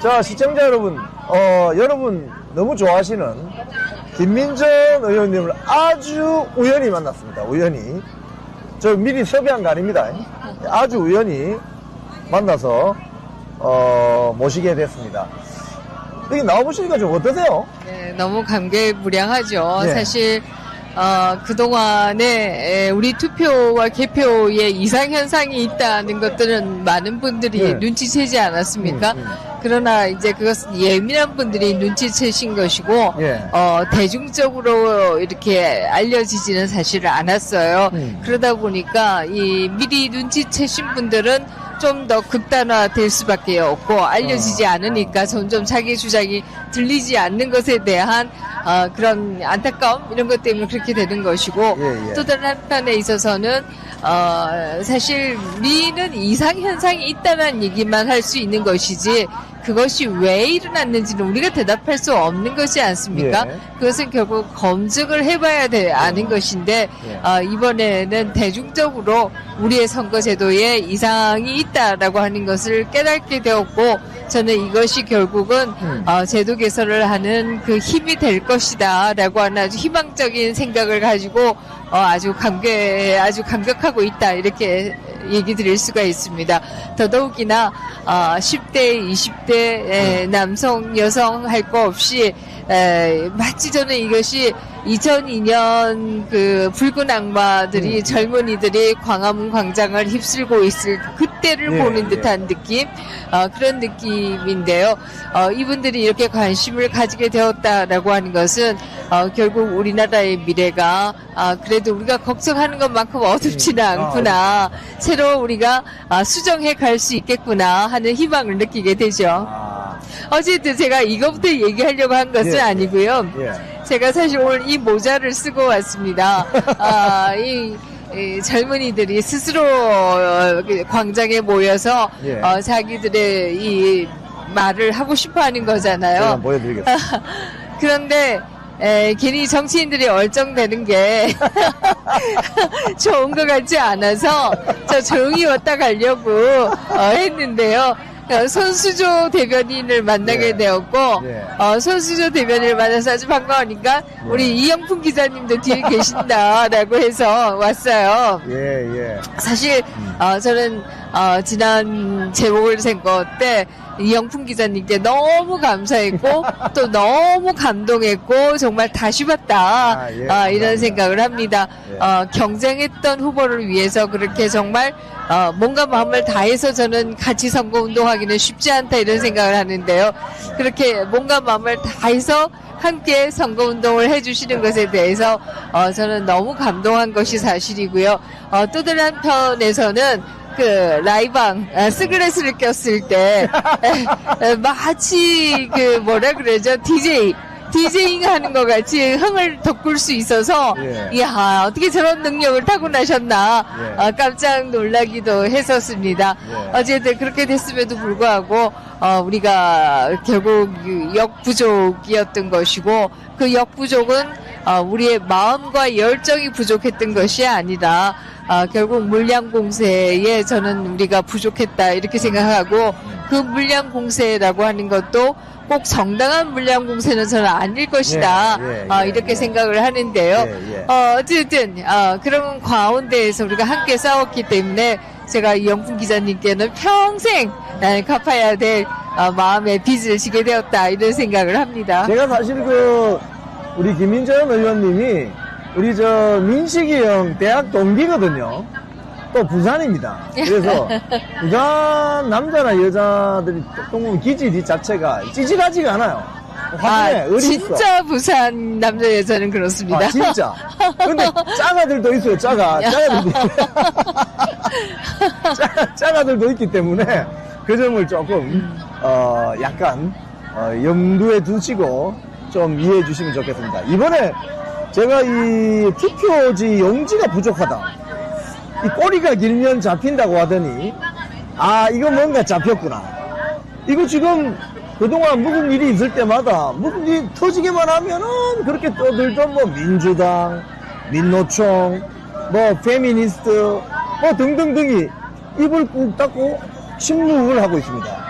자, 시청자 여러분, 여러분 너무 좋아하시는 김민정 의원님을 아주 우연히 만났습니다. 우연히. 저 미리 섭외한 거 아닙니다. 아주 우연히 만나서, 모시게 됐습니다. 여기 나와보시니까 좀 어떠세요? 네, 너무 감개무량하죠. 네. 사실, 그동안에 우리 투표와 개표에 이상현상이 있다는 것들은 많은 분들이 네. 눈치채지 않았습니까? 그러나 이제 그것은 예민한 분들이 눈치채신 것이고, 예. 대중적으로 이렇게 알려지지는 사실 않았어요. 그러다 보니까 이 미리 눈치채신 분들은 좀 더 극단화될 수밖에 없고 알려지지 않으니까 점점 자기 주장이 들리지 않는 것에 대한 그런 안타까움 이런 것 때문에 그렇게 되는 것이고 예, 예. 또 다른 한편에 있어서는 사실 우리는 이상현상이 있다는 얘기만 할 수 있는 것이지 그것이 왜 일어났는지는 우리가 대답할 수 없는 것이 않습니까? 예. 그것은 결국 검증을 해봐야 아는 것인데 이번에는 대중적으로 우리의 선거제도에 이상이 있다라고 하는 것을 깨닫게 되었고 저는 이것이 결국은 제도 개선을 하는 그 힘이 될 것이다 라고 하는 아주 희망적인 생각을 가지고 아주 감격하고 있다 이렇게 얘기 드릴 수가 있습니다. 더더욱이나 10대, 20대 남성, 여성 할 거 없이 마치 저는 이것이 2002년 그 붉은 악마들이 젊은이들이 광화문 광장을 휩쓸고 있을 그때를 예, 보는 예. 듯한 느낌 그런 느낌인데요. 이분들이 이렇게 관심을 가지게 되었다라고 하는 것은 결국 우리나라의 미래가 그래도 우리가 걱정하는 것만큼 어둡지는 않구나. 새로 우리가 수정해 갈 수 있겠구나 하는 희망을 느끼게 되죠. 어쨌든 제가 이거부터 얘기하려고 한 것은 예, 아니고요. 예. 제가 사실 오늘 이 모자를 쓰고 왔습니다. 이 젊은이들이 스스로 광장에 모여서 예. 자기들의 이 말을 하고 싶어 하는 거잖아요. 제가 보여드리겠습니다. 그런데 괜히 정치인들이 얼쩡대는 게 좋은 것 같지 않아서 저 조용히 왔다 가려고 했는데요. 손수조 대변인을 만나게 예. 되었고 예. 손수조 대변인을 만나서 아주 반가우니까 우리 이영풍 기자님도 뒤에 계신다라고 해서 왔어요. 예. 사실 저는 지난 재보궐선거 때 이영풍 기자님께 너무 감사했고 또 너무 감동했고 정말 다시 봤다 예, 이런 감사합니다. 생각을 합니다. 예. 경쟁했던 후보를 위해서 그렇게 정말 뭔가 마음을 다해서 저는 같이 선거운동하기는 쉽지 않다 이런 생각을 하는데요. 그렇게 뭔가 마음을 다해서 함께 선거운동을 해주시는 것에 대해서 저는 너무 감동한 것이 사실이고요. 또 다른 한편에서는 그 라이방 스그레스를 꼈을 때 마치 그 뭐라 그러죠 디제잉 하는 것 같이 흥을 돋굴 수 있어서 예. 이야 어떻게 저런 능력을 타고나셨나 예. 깜짝 놀라기도 했었습니다. 예. 어쨌든 그렇게 됐음에도 불구하고 우리가 결국 역부족이었던 것이고 그 역부족은 우리의 마음과 열정이 부족했던 것이 아니라 결국 물량 공세에 저는 우리가 부족했다 이렇게 생각하고 그 물량 공세라고 하는 것도 꼭 정당한 물량 공세는 저는 아닐 것이다 이렇게 생각을 하는데요. 어쨌든 그런 가운데에서 우리가 함께 싸웠기 때문에 제가 이영풍 기자님께는 평생 나는 갚아야 될 마음의 빚을 지게 되었다 이런 생각을 합니다. 제가 사실 우리 김민정 의원님이 우리 민식이 형 대학 동기거든요. 또 부산입니다. 그래서 부산 남자나 여자들이 보면 기질이 자체가 찌질하지가 않아요. 화분에 의리 있어. 진짜 부산 남자 여자는 그렇습니다. 진짜. 근데 짜가들도 있어요. 짜가들도 있기 때문에 그 점을 조금 약간 염두에 두시고 좀 이해해 주시면 좋겠습니다. 이번에 제가 이 투표지 용지가 부족하다. 이 꼬리가 길면 잡힌다고 하더니 이거 뭔가 잡혔구나. 이거 지금 그동안 무슨 일이 있을 때마다 무슨 일이 터지기만 하면은 그렇게 떠들던 민주당, 민노총, 페미니스트 등등등이 입을 꾹 닫고 침묵을 하고 있습니다.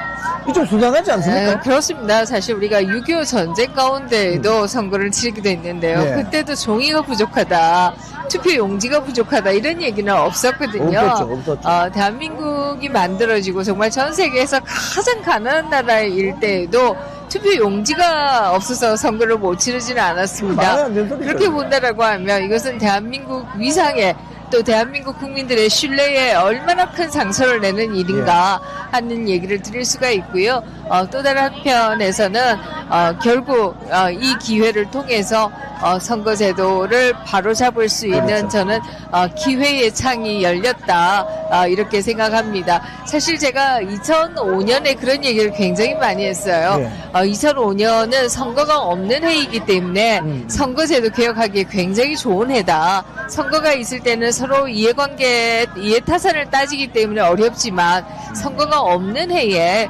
좀 수상하지 않습니까? 그렇습니다. 사실 우리가 6.25 전쟁 가운데에도 선거를 치르기도 했는데요. 네. 그때도 종이가 부족하다, 투표 용지가 부족하다 이런 얘기는 없었거든요. 없었죠. 대한민국이 만들어지고 정말 전 세계에서 가장 가난한 나라일 때에도 투표 용지가 없어서 선거를 못 치르지는 않았습니다. 말이 안 되는 소리죠. 그렇게 본다라고 하면 이것은 대한민국 위상에 또 대한민국 국민들의 신뢰에 얼마나 큰 상처를 내는 일인가 하는 얘기를 드릴 수가 있고요. 또 다른 한편에서는 결국 이 기회를 통해서 선거제도를 바로잡을 수 있는 그렇죠. 저는 기회의 창이 열렸다 이렇게 생각합니다. 사실 제가 2005년에 그런 얘기를 굉장히 많이 했어요. 2005년은 선거가 없는 해이기 때문에 선거제도 개혁하기에 굉장히 좋은 해다. 선거가 있을 때는 서로 이해타산을 따지기 때문에 어렵지만 선거가 없는 해에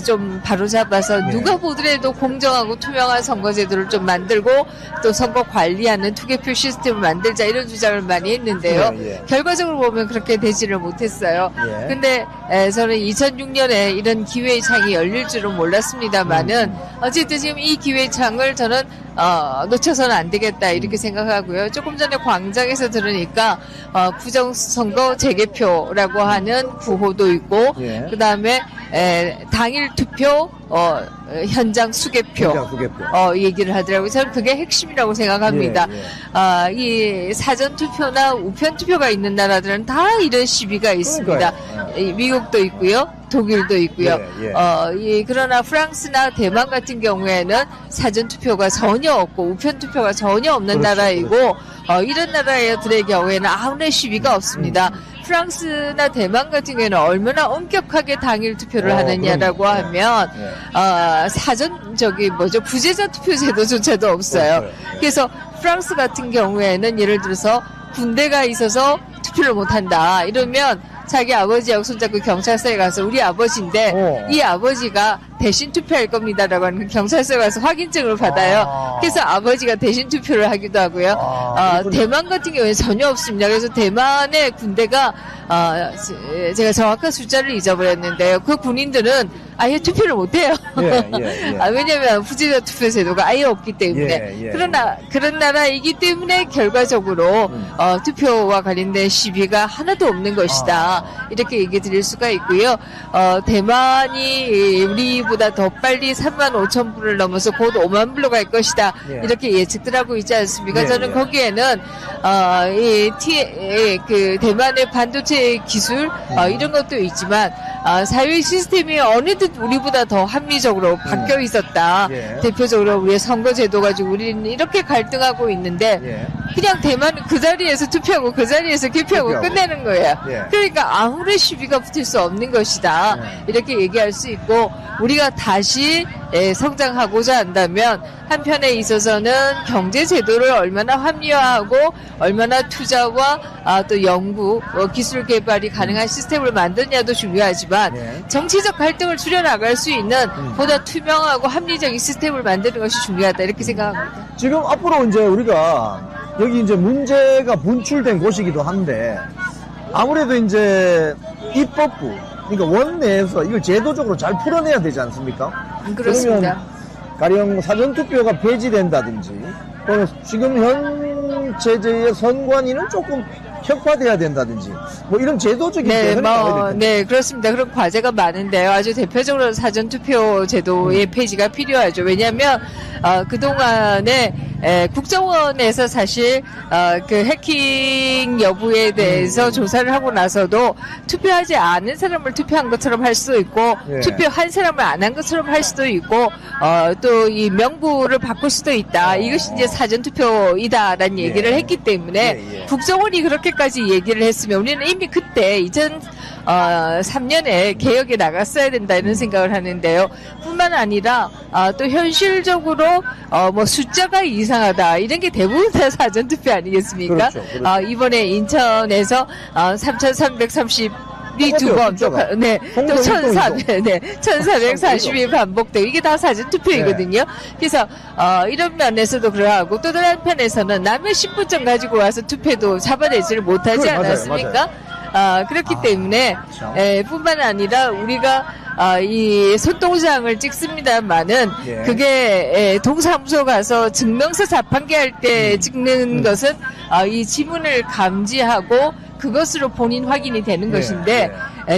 좀 바로잡아서 누가 보더라도 공정하고 투명한 선거제도를 좀 만들고 또 선거 관리하는 투개표 시스템을 만들자 이런 주장을 많이 했는데요. 결과적으로 보면 그렇게 되지를 못했어요. 근데 저는 2006년에 이런 기회의 창이 열릴 줄은 몰랐습니다만은 어쨌든 지금 이 기회의 창을 저는 놓쳐서는 안 되겠다 이렇게 생각하고요. 조금 전에 광장에서 들으니까 부정선거 재개표라고 하는 구호도 있고 그 다음에 당일 투표 현장 수개표 얘기를 하더라고요. 저는 그게 핵심이라고 생각합니다. 이 사전 투표나 우편 투표가 있는 나라들은 다 이런 시비가 있습니다. 미국도 있고요. 독일도 있고요. 그러나 프랑스나 대만 같은 경우에는 사전 투표가 전혀 없고 우편 투표가 전혀 없는 나라이고 이런 나라들의 경우에는 아무런 시비가 없습니다. 프랑스나 대만 같은 경우에는 얼마나 엄격하게 당일 투표를 하느냐라고 하면 부재자 투표 제도조차도 없어요. 그래서 프랑스 같은 경우에는 예를 들어서 군대가 있어서 투표를 못한다 이러면 자기 아버지하고 손잡고 경찰서에 가서 우리 아버지인데 이 아버지가 대신 투표할 겁니다라고 하는 경찰서에 가서 확인증을 받아요. 그래서 아버지가 대신 투표를 하기도 하고요. 대만 같은 경우에 전혀 없습니다. 그래서 대만의 군대가 제가 정확한 숫자를 잊어버렸는데요. 그 군인들은 아예 투표를 못해요. 왜냐하면 부재자 투표 제도가 아예 없기 때문에. 그러나 그런 나라이기 때문에 결과적으로 투표와 관련된 시비가 하나도 없는 것이다. 이렇게 얘기 드릴 수가 있고요. 대만이 우리보다 더 빨리 35,000불을 넘어서 곧 5만 불로 갈 것이다. 이렇게 예측들 하고 있지 않습니까? 저는 거기에는 그 대만의 반도체 기술 이런 것도 있지만 사회 시스템이 어느덧 우리보다 더 합리적으로 바뀌어 있었다. 대표적으로 우리의 선거제도 가지고 우리는 이렇게 갈등하고 있는데 그냥 대만은 그 자리에서 투표하고 그 자리에서 개표하고 끝내는 거예요. 그러니까 아무런 시비가 붙을 수 없는 것이다. 이렇게 얘기할 수 있고 우리가 다시 성장하고자 한다면 한편에 있어서는 경제제도를 얼마나 합리화하고 얼마나 투자와 또 연구, 기술 개발이 가능한 시스템을 만드냐도 중요하지만 정치적 갈등을 줄여나갈 수 있는 보다 투명하고 합리적인 시스템을 만드는 것이 중요하다 이렇게 생각합니다. 지금 앞으로 이제 우리가 여기 이제 문제가 분출된 곳이기도 한데 아무래도 이제 입법부 그러니까 원내에서 이걸 제도적으로 잘 풀어내야 되지 않습니까? 그렇습니다. 가령 사전투표가 폐지된다든지 또는 지금 현 체제의 선관위는 조금 혁파돼야 된다든지 뭐 이런 제도적인 네, 그렇습니다. 그런 과제가 많은데요. 아주 대표적으로 사전투표 제도의 폐지가 필요하죠. 왜냐하면 그동안에 국정원에서 사실 그 해킹 여부에 대해서 조사를 하고 나서도 투표하지 않은 사람을 투표한 것처럼 할 수도 있고 투표한 사람을 안 한 것처럼 할 수도 있고 또 이 명부를 바꿀 수도 있다. 이것이 이제 사전투표이다라는 얘기를 했기 때문에 국정원이 그렇게까지 얘기를 했으면 우리는 이미 그때 2003년에 개혁에 나갔어야 된다 이런 생각을 하는데요. 뿐만 아니라 또 현실적으로 뭐 숫자가 이상하다 이런 게 대부분 다 사전투표 아니겠습니까? 그렇죠. 이번에 인천에서 3,330 두 번, 또 1,440이 반복되고, 이게 다 사전투표이거든요. 그래서, 이런 면에서도 그러하고, 또 다른 한편에서는 남의 신분증 가지고 와서 투표도 잡아내지를 못하지 않았습니까? 그렇기 때문에, 뿐만 아니라 우리가, 이 손동작을 찍습니다만은 예. 그게 동사무소 가서 증명서 자판기 할 때 찍는 것은 이 지문을 감지하고 그것으로 본인 확인이 되는 예, 것인데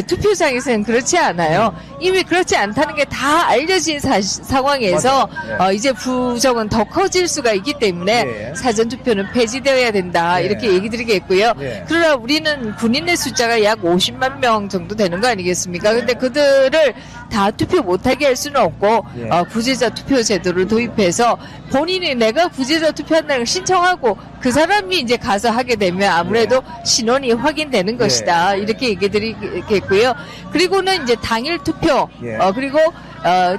투표장에서는 그렇지 않아요. 이미 그렇지 않다는 게 다 알려진 상황에서 맞아요. 예. 이제 부정은 더 커질 수가 있기 때문에 예. 사전투표는 폐지되어야 된다 예. 이렇게 얘기 드리겠고요. 예. 그러나 우리는 군인의 숫자가 약 50만 명 정도 되는 거 아니겠습니까? 근데 그들을 다 투표 못하게 할 수는 없고 예. 부재자 투표 제도를 도입해서 본인이 내가 부재자 투표한다는 걸 신청하고 그 사람이 이제 가서 하게 되면 아무래도 신원이 확인되는 것이다. 예. 이렇게 얘기 드리겠고요. 그리고는 이제 당일 투표 예. 그리고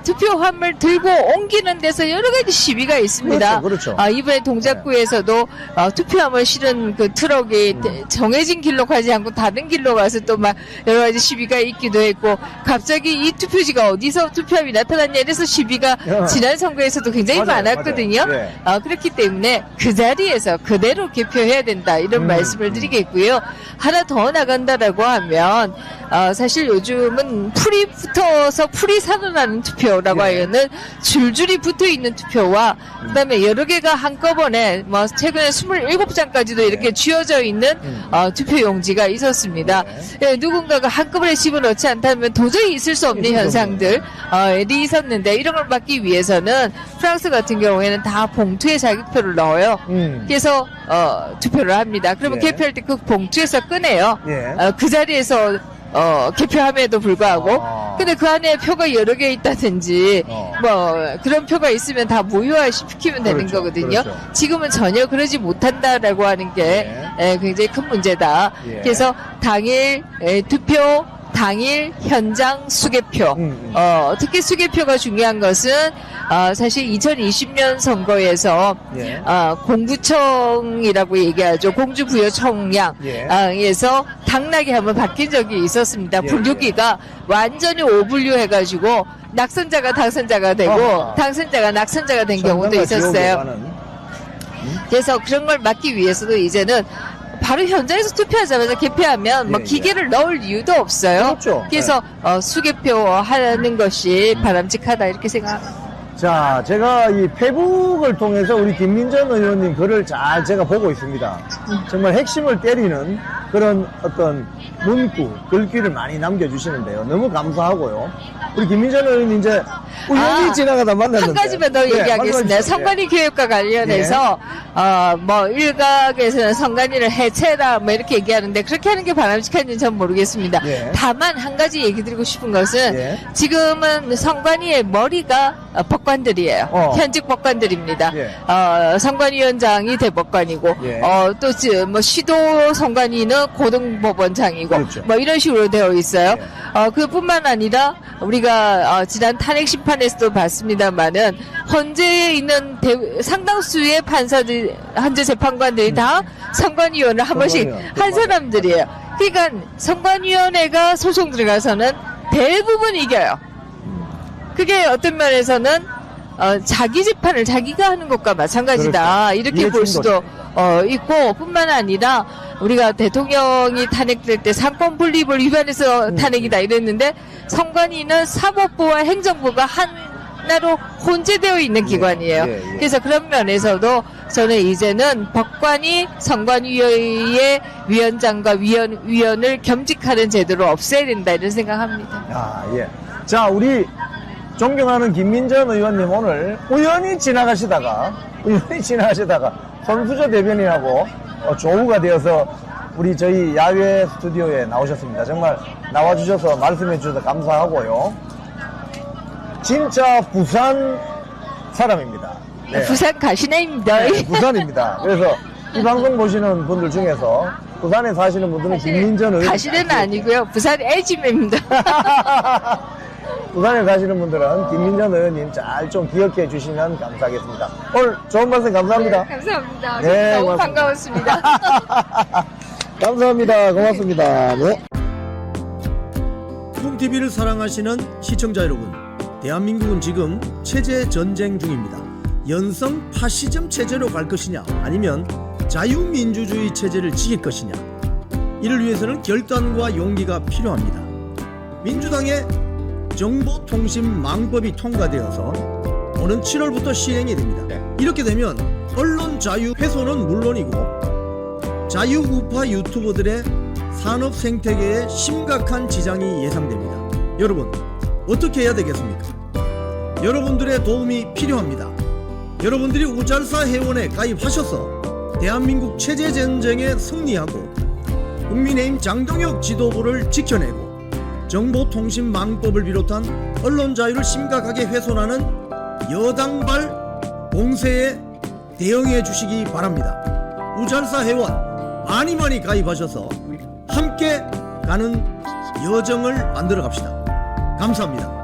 투표함을 들고 옮기는 데서 여러 가지 시비가 있습니다. 그렇죠. 이번에 동작구에서도 투표함을 실은 그 트럭이 정해진 길로 가지 않고 다른 길로 가서 또 막 여러 가지 시비가 있기도 했고 갑자기 이 투표지가 어디서 투표함이 나타났냐 이래서 시비가 지난 선거에서도 굉장히 맞아요, 많았거든요. 맞아요. 예. 그렇기 때문에 그 자리에서 그대로 개표해야 된다 이런 말씀을 드리겠고요. 하나 더 나간다라고 하면 사실 요즘은 풀이 붙어서 풀이 살아나는 투표라고 예. 하면은 줄줄이 붙어 있는 투표와 그다음에 여러 개가 한꺼번에 뭐 최근에 27장까지도 이렇게 쥐어져 있는 투표 용지가 있었습니다. 예, 누군가가 한꺼번에 집어넣지 않다면 도저히 있을 수 없는 현상들이 있었는데 이런 걸 막기 위해서는 프랑스 같은 경우에는 다 봉투에 자기 표를 넣어요. 그래서 투표를 합니다. 그러면 예. 개표할 때 그 봉투에서 꺼내요. 예. 그 자리에서 개표함에도 불구하고 근데 그 안에 표가 여러 개 있다든지 뭐 그런 표가 있으면 다 무효화시키면 되는 그렇죠, 거거든요. 그렇죠. 지금은 전혀 그러지 못한다라고 하는 게 굉장히 큰 문제다. 예. 그래서 당일 투표 당일 현장 수개표 특히 수개표가 중요한 것은 사실 2020년 선거에서 예. 공구청이라고 얘기하죠. 공주부여청량에서 당락이 한번 바뀐 적이 있었습니다. 예, 분류기가 완전히 오분류해가지고 낙선자가 당선자가 되고 아하. 당선자가 낙선자가 된 경우도 천당과 있었어요. 지옥에 가는. 그래서 그런 걸 막기 위해서도 이제는 바로 현장에서 투표하자마자 개표하면 뭐 예, 기계를 넣을 이유도 없어요. 그렇죠. 그래서 수개표 하는 것이 바람직하다 이렇게 생각합니다. 자, 제가 이 페북을 통해서 우리 김민전 의원님 글을 잘 제가 보고 있습니다. 정말 핵심을 때리는 그런 어떤 문구, 글귀를 많이 남겨주시는데요. 너무 감사하고요. 우리 김민전 의원님 이제 우연히 지나가다 만났는데. 한 가지만 더 얘기하겠습니다. 말씀하십시오. 선관위 교육과 관련해서 뭐 일각에서는 선관위를 해체라 뭐 이렇게 얘기하는데 그렇게 하는 게 바람직한지는 전 모르겠습니다. 예. 다만 한 가지 얘기 드리고 싶은 것은 예. 지금은 선관위의 머리가 법관들이에요. 현직 법관들입니다. 예. 선관위원장이 대법관이고 예. 또 뭐 시도 선관위는 고등법원장이고 그렇죠. 뭐 이런 식으로 되어 있어요. 예. 그뿐만 아니라 우리가 지난 탄핵 심판에서도 봤습니다만은 헌재에 있는 상당수의 판사들, 헌재 재판관들이 다 선관위원을 한 번씩 한 사람들이에요. 그러니까 선관위원회가 소송 들어가서는 대부분 이겨요. 그게 어떤 면에서는 자기 재판을 자기가 하는 것과 마찬가지다. 그렇죠. 이렇게 볼 수도 있고 뿐만 아니라 우리가 대통령이 탄핵될 때 상권 분립을 위반해서 탄핵이다 이랬는데 선관위는 사법부와 행정부가 하나로 혼재되어 있는 기관이에요. 그래서 그런 면에서도 저는 이제는 법관이 선관위의 위원장과 위원을 겸직하는 제도를 없애야 된다 이런 생각합니다. 예. 자, 우리 존경하는 김민전 의원님 오늘 우연히 지나가시다가 손수저 대변인하고 조우가 되어서 우리 저희 야외 스튜디오에 나오셨습니다. 정말 나와주셔서 말씀해 주셔서 감사하고요. 진짜 부산 사람입니다. 네. 부산 가시나입니다. 네, 부산입니다. 그래서 이 방송 보시는 분들 중에서 부산에 사시는 분들은 김민전 의원 가시는 아니고요. 부산 애지매입니다. 부산에 사시는 분들은 김민전 의원님 잘 좀 기억해 주시면 감사하겠습니다. 오늘 좋은 말씀 감사합니다. 네, 감사합니다. 네, 너무 고맙습니다. 반가웠습니다. 감사합니다. 고맙습니다. 네. 쿵TV를 사랑하시는 시청자 여러분, 대한민국은 지금 체제 전쟁 중입니다. 연성 파시즘 체제로 갈 것이냐 아니면 자유민주주의 체제를 지킬 것이냐, 이를 위해서는 결단과 용기가 필요합니다. 민주당의 정보통신망법이 통과되어서 오는 7월부터 시행이 됩니다. 이렇게 되면 언론 자유 훼손은 물론이고 자유우파 유튜버들의 산업 생태계에 심각한 지장이 예상됩니다. 여러분, 어떻게 해야 되겠습니까? 여러분들의 도움이 필요합니다. 여러분들이 우잘사 회원에 가입하셔서 대한민국 체제전쟁에 승리하고 국민의힘 장동혁 지도부를 지켜내고 정보통신망법을 비롯한 언론 자유를 심각하게 훼손하는 여당발 공세에 대응해 주시기 바랍니다. 우잘사 회원 많이 가입하셔서 함께 가는 여정을 만들어 갑시다. 감사합니다.